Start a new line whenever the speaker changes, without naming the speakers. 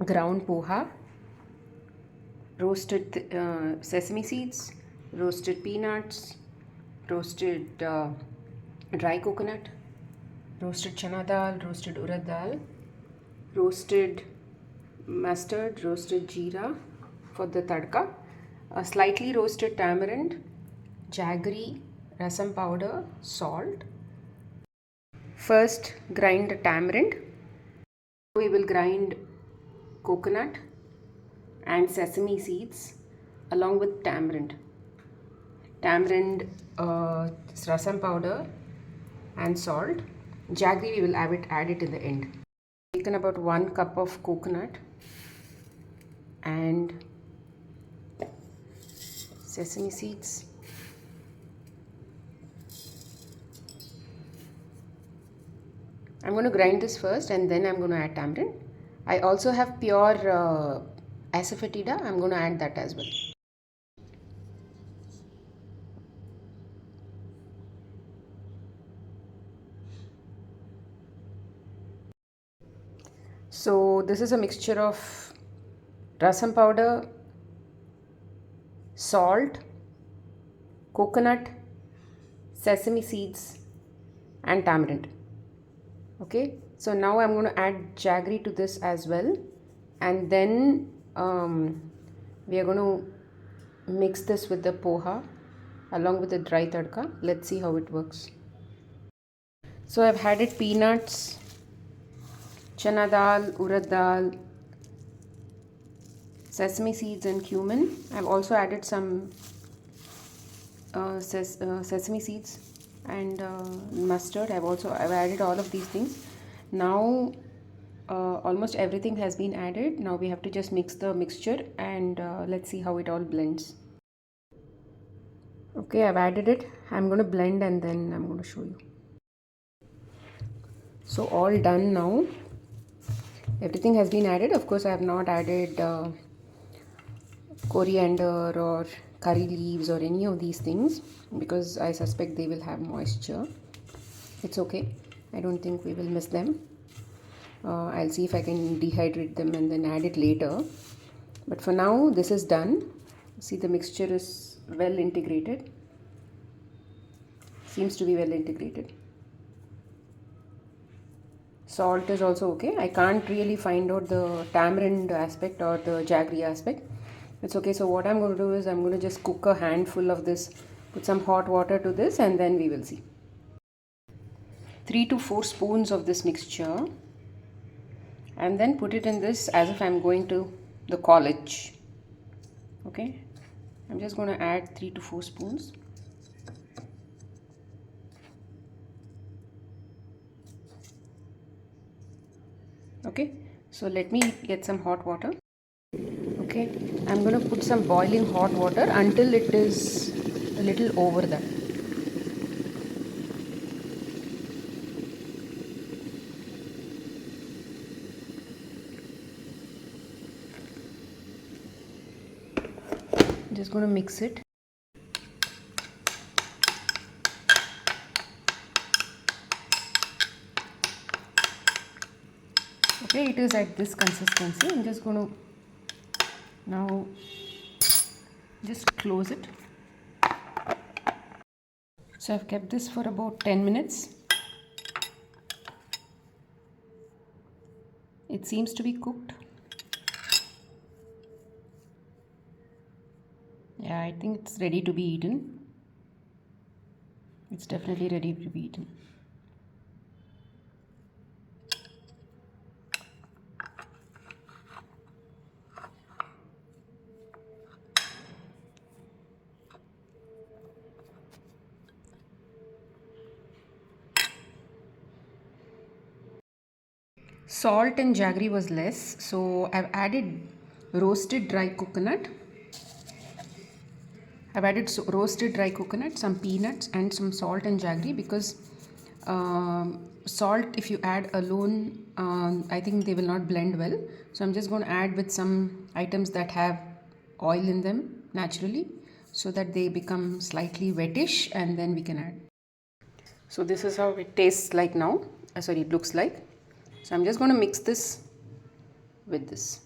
ground poha, roasted sesame seeds, roasted peanuts, roasted dry coconut, roasted chana dal, roasted urad dal, roasted mustard, roasted jeera for the tadka, a slightly roasted tamarind, jaggery, rasam powder, salt. First grind the tamarind. We will grind coconut and sesame seeds along with tamarind. Tamarind, rasam powder and salt. Jaggery we will add it in the end. Taken about 1 cup of coconut and sesame seeds. I'm going to grind this first and then I'm going to add tamarind. I also have pure asafoetida. I'm going to add that as well. So this is a mixture of rasam powder, salt, coconut, sesame seeds and tamarind. Okay, so now I'm going to add jaggery to this as well, and then we are going to mix this with the poha along with the dry tadka. Let's see how it works. So I've added peanuts, chana dal, urad dal, sesame seeds and cumin. I've also added some sesame seeds and mustard. I've added all of these things. Now almost everything has been added. Now we have to just mix the mixture and let's see how it all blends. Okay, I've added it. I'm going to blend and then I'm going to show you. So all done now. Everything has been added. Of course I have not added coriander or curry leaves or any of these things because I suspect they will have moisture. It's okay. I don't think we will miss them. I'll see if I can dehydrate them and then add it later. But for now this is done. See, the mixture is well integrated. Seems to be well integrated. Salt is also okay. I can't really find out the tamarind aspect or the jaggery aspect. It's okay. So what I'm going to do is I'm going to just cook a handful of this, put some hot water to this and then we will see. 3 to 4 spoons of this mixture and then put it in this as if I'm going to the college. Okay, I'm just going to add 3 to 4 spoons. Okay, so let me get some hot water. Okay, I'm going to put some boiling hot water until it is a little over that. Just going to mix it. Okay, it is at this consistency. I'm just going to now just close it. So I've kept this for about 10 minutes. It seems to be cooked. Yeah, I think it's ready to be eaten. It's definitely ready to be eaten. Salt and jaggery was less, so I've added roasted dry coconut. I've added roasted dry coconut, some peanuts and some salt and jaggery because salt, if you add alone, I think they will not blend well. So I'm just going to add with some items that have oil in them naturally so that they become slightly wettish and then we can add. So this is how it tastes like now. It looks like. So I'm just going to mix this with this.